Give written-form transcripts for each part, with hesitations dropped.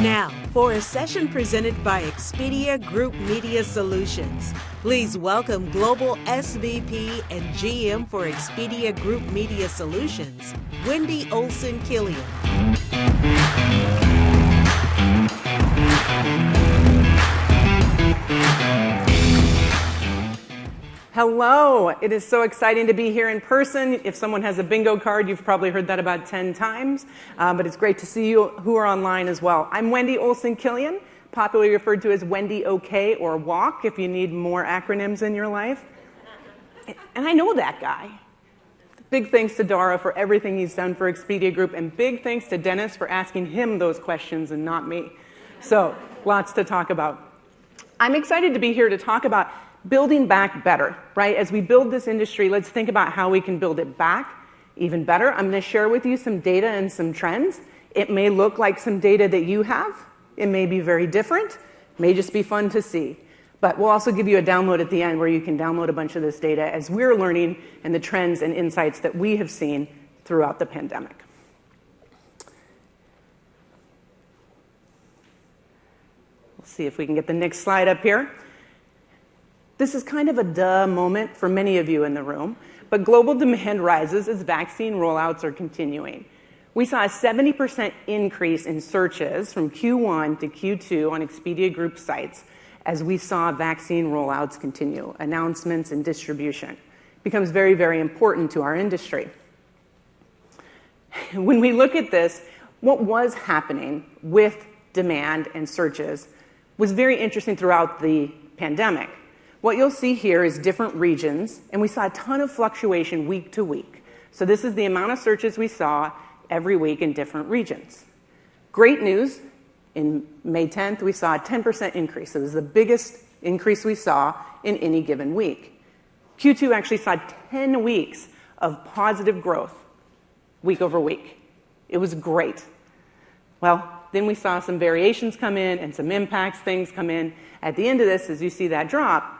Now, for a session presented by Expedia Group Media Solutions, please welcome Global SVP and GM for Expedia Group Media Solutions, Wendy Olson Killion. Hello, it is so exciting to be here in person. If someone has a bingo card, you've probably heard that about 10 times, but it's great to see you who are online as well. I'm Wendy Olson Killion, popularly referred to as Wendy OK or WALK if you need more acronyms in your life. And I know that guy. Big thanks to Dara for everything he's done for Expedia Group, and big thanks to Dennis for asking him those questions and not me. So, lots to talk about. I'm excited to be here to talk about building back better, right? As we build this industry, let's think about how we can build it back even better. I'm going to share with you some data and some trends. It may look like some data that you have. It may be very different. It may just be fun to see. But we'll also give you a download at the end where you can download a bunch of this data as we're learning and the trends and insights that we have seen throughout the pandemic. We'll see if we can get the next slide up here. This is kind of a duh moment for many of you in the room, but global demand rises as vaccine rollouts are continuing. We saw a 70% increase in searches from Q1 to Q2 on Expedia Group sites as we saw vaccine rollouts continue, announcements and distribution. It becomes very, very important to our industry. When we look at this, what was happening with demand and searches was very interesting throughout the pandemic. What you'll see here is different regions, and we saw a ton of fluctuation week to week. So this is the amount of searches we saw every week in different regions. Great news, in May 10th, we saw a 10% increase. It was the biggest increase we saw in any given week. Q2 actually saw 10 weeks of positive growth, week over week. It was great. Well, then we saw some variations come in and some impacts, things come in. At the end of this, as you see that drop,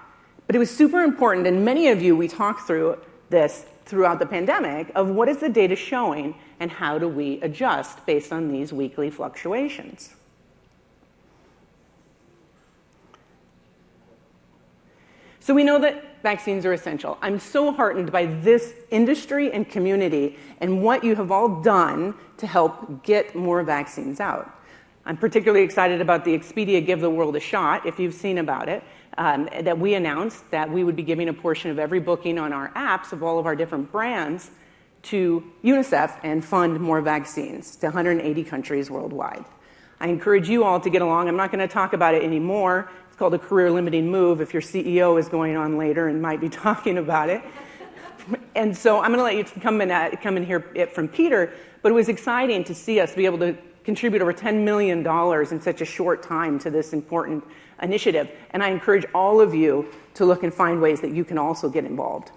but it was super important, and many of you, we talked through this throughout the pandemic, of what is the data showing and how do we adjust based on these weekly fluctuations. So we know that vaccines are essential. I'm so heartened by this industry and community and what you have all done to help get more vaccines out. I'm particularly excited about the Expedia Give the World a Shot, if you've seen about it, that we announced that we would be giving a portion of every booking on our apps of all of our different brands to UNICEF and fund more vaccines to 180 countries worldwide. I encourage you all to get along. I'm not going to talk about it anymore. It's called a career-limiting move if your CEO is going on later and might be talking about it. And so I'm going to let you come and hear it from Peter, but it was exciting to see us be able to contribute over $10 million in such a short time to this important initiative. And I encourage all of you to look and find ways that you can also get involved.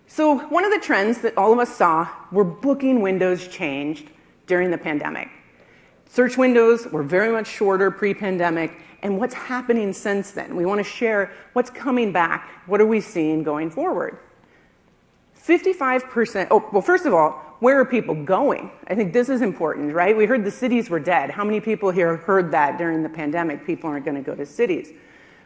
So one of the trends that all of us saw were booking windows changed during the pandemic. Search windows were very much shorter pre-pandemic, and what's happening since then? We want to share what's coming back. What are we seeing going forward? 55%, well, first of all, where are people going? I think this is important, right? We heard the cities were dead. How many people here heard that during the pandemic? People aren't going to go to cities.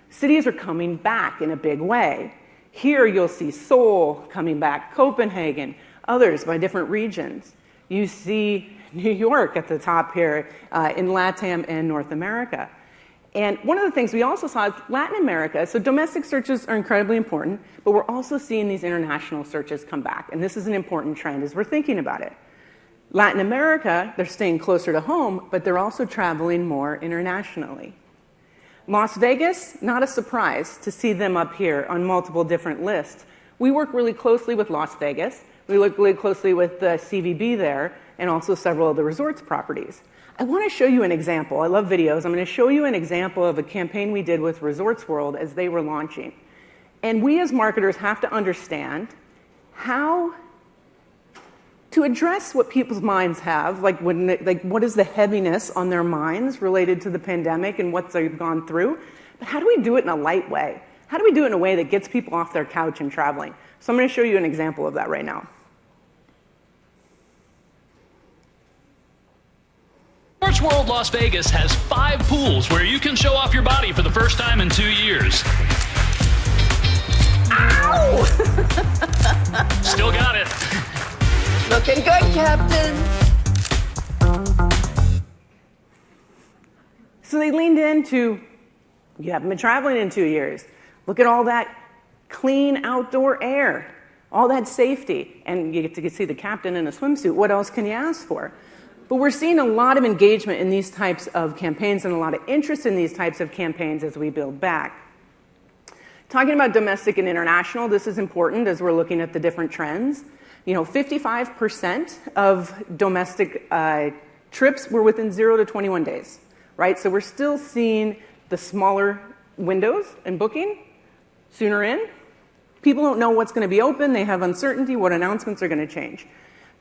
Cities are coming back in a big way. Here you'll see Seoul coming back, Copenhagen, others by different regions. You see New York at the top here in LATAM and North America. And one of the things we also saw is Latin America. So domestic searches are incredibly important, but we're also seeing these international searches come back. And this is an important trend as we're thinking about it. Latin America, they're staying closer to home, but they're also traveling more internationally. Las Vegas, not a surprise to see them up here on multiple different lists. We work really closely with Las Vegas. We work really closely with the CVB there and also several of the resorts properties. I want to show you an example. I love videos. I'm going to show you an example of a campaign we did with Resorts World as they were launching. And we as marketers have to understand how to address what people's minds have, like what is the heaviness on their minds related to the pandemic and what they've gone through. But how do we do it in a light way? How do we do it in a way that gets people off their couch and traveling? So I'm going to show you an example of that right now. Sports World Las Vegas has 5 pools where you can show off your body for the first time in 2 years. Ow! Still got it. Looking good, Captain. So they leaned into, you haven't been traveling in 2 years. Look at all that clean outdoor air, all that safety, and you get to see the captain in a swimsuit. What else can you ask for? But we're seeing a lot of engagement in these types of campaigns and a lot of interest in these types of campaigns as we build back. Talking about domestic and international, this is important as we're looking at the different trends. 55% of domestic trips were within 0 to 21 days, right? So we're still seeing the smaller windows in booking sooner in. People don't know what's going to be open. They have uncertainty, what announcements are going to change.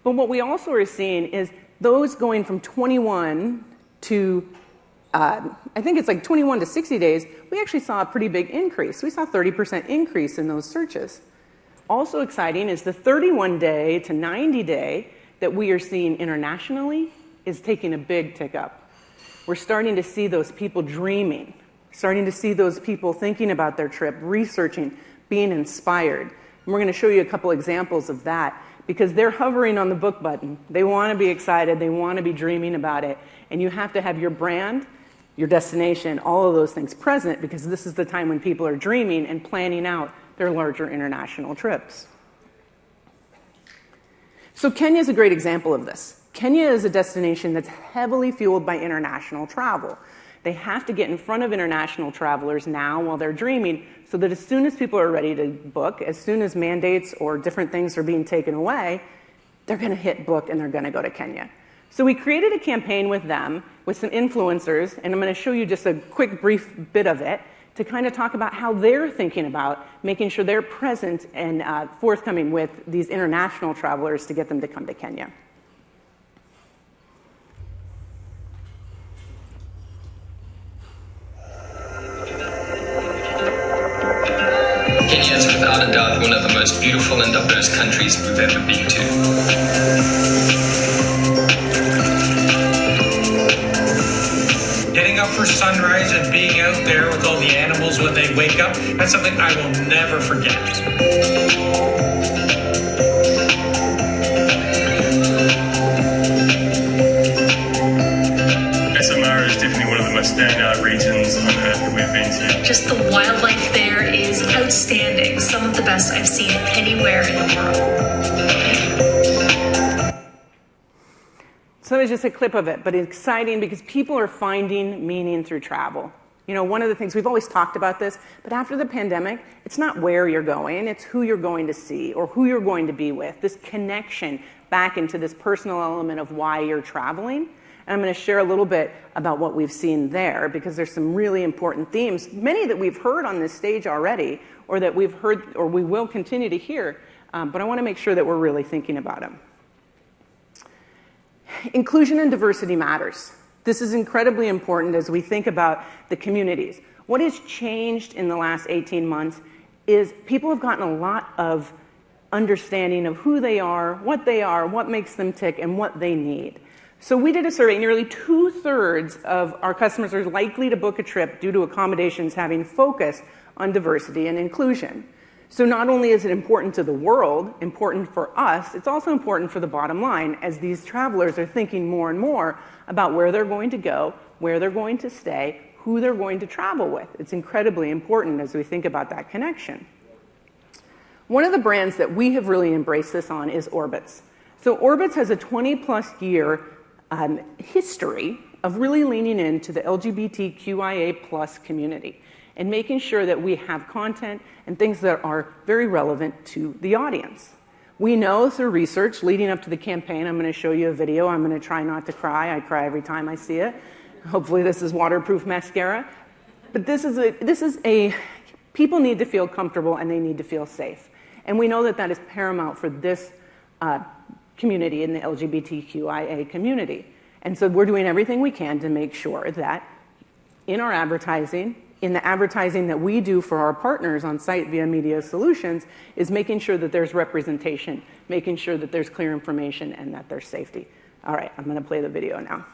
But what we also are seeing is those going from 21 to, I think it's like 21 to 60 days, we actually saw a pretty big increase. We saw a 30% increase in those searches. Also exciting is the 31-day to 90-day that we are seeing internationally is taking a big tick up. We're starting to see those people dreaming, starting to see those people thinking about their trip, researching, being inspired. And we're going to show you a couple examples of that because they're hovering on the book button. They want to be excited. They want to be dreaming about it. And you have to have your brand, your destination, all of those things present because this is the time when people are dreaming and planning out their larger international trips. So Kenya is a great example of this. Kenya is a destination that's heavily fueled by international travel. They have to get in front of international travelers now while they're dreaming so that as soon as people are ready to book, as soon as mandates or different things are being taken away, they're going to hit book and they're going to go to Kenya. So we created a campaign with them, with some influencers, and I'm going to show you just a quick brief bit of it to kind of talk about how they're thinking about making sure they're present and forthcoming with these international travelers to get them to come to Kenya. Kenya is without a doubt one of the most beautiful and diverse countries we've ever been to. Getting up for sunrise and being out there with all the animals when they wake up, that's something I will never forget. SMR is definitely one of the most standout regions on Earth that we've been to. Just the wildlife there is outstanding. Some of the best I've seen anywhere in the world. So it's just a clip of it, but it's exciting because people are finding meaning through travel. One of the things, we've always talked about this, but after the pandemic, it's not where you're going, it's who you're going to see or who you're going to be with. This connection back into this personal element of why you're traveling. And I'm going to share a little bit about what we've seen there because there's some really important themes, many that we've heard on this stage already or that we've heard or we will continue to hear, but I want to make sure that we're really thinking about them. Inclusion and diversity matters. This is incredibly important as we think about the communities. What has changed in the last 18 months is people have gotten a lot of understanding of who they are, what makes them tick, and what they need. So we did a survey. Nearly 2/3 of our customers are likely to book a trip due to accommodations having focused on diversity and inclusion. So not only is it important to the world, important for us, it's also important for the bottom line as these travelers are thinking more and more about where they're going to go, where they're going to stay, who they're going to travel with. It's incredibly important as we think about that connection. One of the brands that we have really embraced this on is Orbitz. So Orbitz has a 20-plus year history of really leaning into the LGBTQIA+ community and making sure that we have content and things that are very relevant to the audience. We know through research leading up to the campaign, I'm going to show you a video. I'm going to try not to cry. I cry every time I see it. Hopefully this is waterproof mascara. But this is a people need to feel comfortable and they need to feel safe. And we know that that is paramount for this community in the LGBTQIA community. And so we're doing everything we can to make sure that in our advertising, in the advertising that we do for our partners on site via Media Solutions, is making sure that there's representation, making sure that there's clear information and that there's safety. All right, I'm going to play the video now.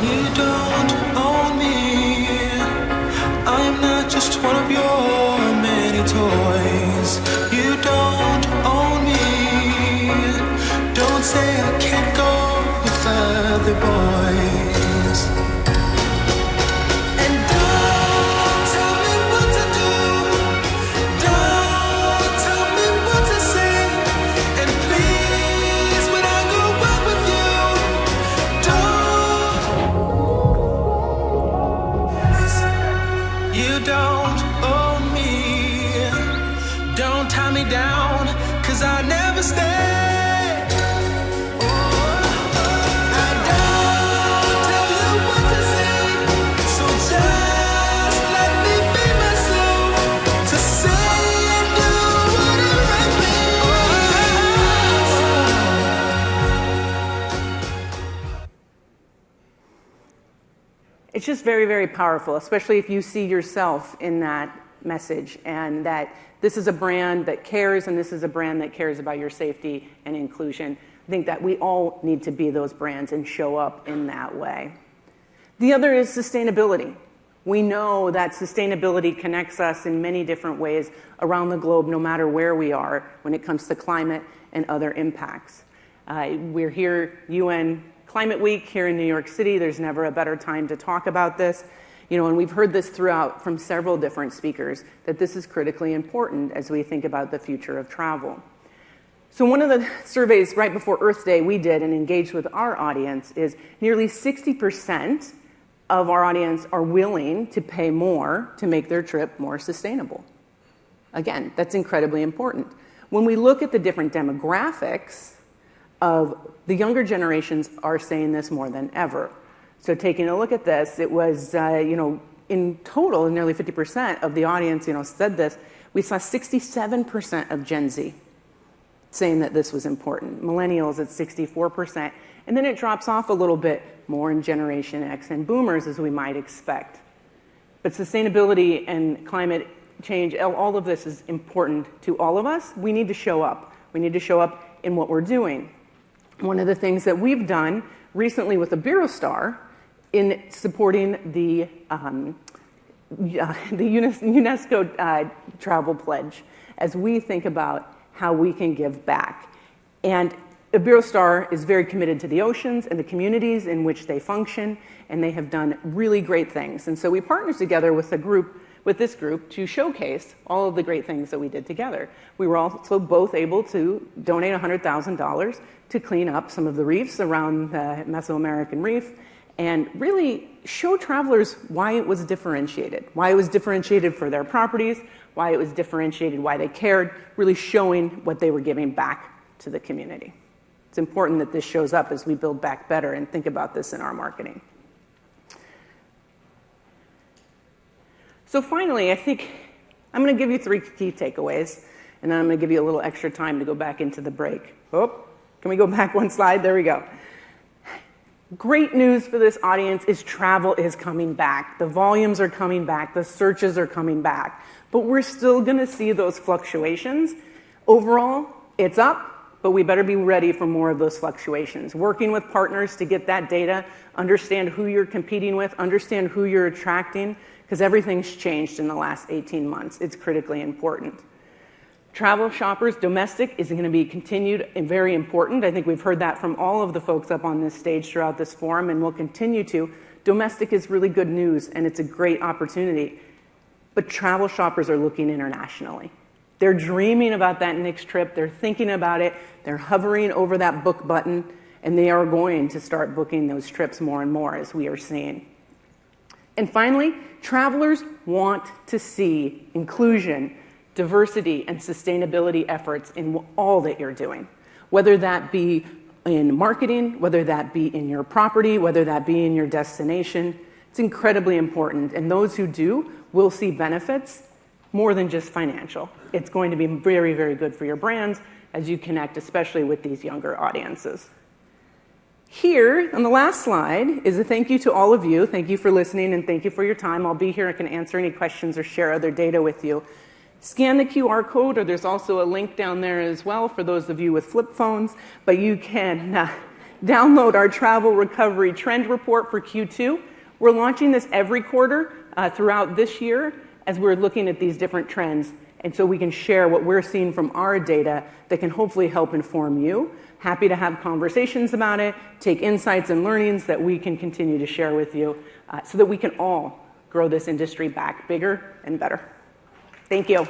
You don't own me. I am not just one of your many toys. You don't own me. Don't say I can't go with other boys. And don't tell me what to do. Don't tell me what to say. And please, when I go out with you, don't. You don't own me. Don't tie me down, 'cause I never stay. It's just very, very powerful, especially if you see yourself in that message and that this is a brand that cares and this is a brand that cares about your safety and inclusion. I think that we all need to be those brands and show up in that way. The other is sustainability. We know that sustainability connects us in many different ways around the globe, no matter where we are when it comes to climate and other impacts. We're here, UN Climate Week here in New York City. There's never a better time to talk about this. And we've heard this throughout from several different speakers, that this is critically important as we think about the future of travel. So one of the surveys right before Earth Day we did and engaged with our audience is nearly 60% of our audience are willing to pay more to make their trip more sustainable. Again, that's incredibly important. When we look at the different demographics of the younger generations are saying this more than ever. So taking a look at this, it was, in total, nearly 50% of the audience, said this. We saw 67% of Gen Z saying that this was important. Millennials at 64%. And then it drops off a little bit more in Generation X and Boomers, as we might expect. But sustainability and climate change, all of this is important to all of us. We need to show up. We need to show up in what we're doing. One of the things that we've done recently with the Bureau Star in supporting the UNESCO travel pledge as we think about how we can give back. And the Bureau Star is very committed to the oceans and the communities in which they function, and they have done really great things. And so we partnered together with this group to showcase all of the great things that we did together. We were also both able to donate $100,000 to clean up some of the reefs around the Mesoamerican reef and really show travelers why it was differentiated for their properties, why it was differentiated, why they cared, really showing what they were giving back to the community. It's important that this shows up as we build back better and think about this in our marketing. So finally, I think I'm going to give you 3 key takeaways, and then I'm going to give you a little extra time to go back into the break. Can we go back one slide? There we go. Great news for this audience is travel is coming back. The volumes are coming back. The searches are coming back. But we're still going to see those fluctuations. Overall, it's up, but we better be ready for more of those fluctuations. Working with partners to get that data, understand who you're competing with, understand who you're attracting, because everything's changed in the last 18 months. It's critically important. Travel shoppers, domestic is going to be continued and very important. I think we've heard that from all of the folks up on this stage throughout this forum, and we'll continue to. Domestic is really good news, and it's a great opportunity. But travel shoppers are looking internationally. They're dreaming about that next trip. They're thinking about it. They're hovering over that book button, and they are going to start booking those trips more and more, as we are seeing. And finally, travelers want to see inclusion, diversity, and sustainability efforts in all that you're doing, whether that be in marketing, whether that be in your property, whether that be in your destination. It's incredibly important, and those who do will see benefits more than just financial. It's going to be very, very good for your brands as you connect, especially with these younger audiences. Here, on the last slide, is a thank you to all of you. Thank you for listening, and thank you for your time. I'll be here. I can answer any questions or share other data with you. Scan the QR code, or there's also a link down there as well for those of you with flip phones, but you can download our travel recovery trend report for Q2. We're launching this every quarter throughout this year as we're looking at these different trends, and so we can share what we're seeing from our data that can hopefully help inform you. Happy to have conversations about it, take insights and learnings that we can continue to share with you so that we can all grow this industry back bigger and better. Thank you.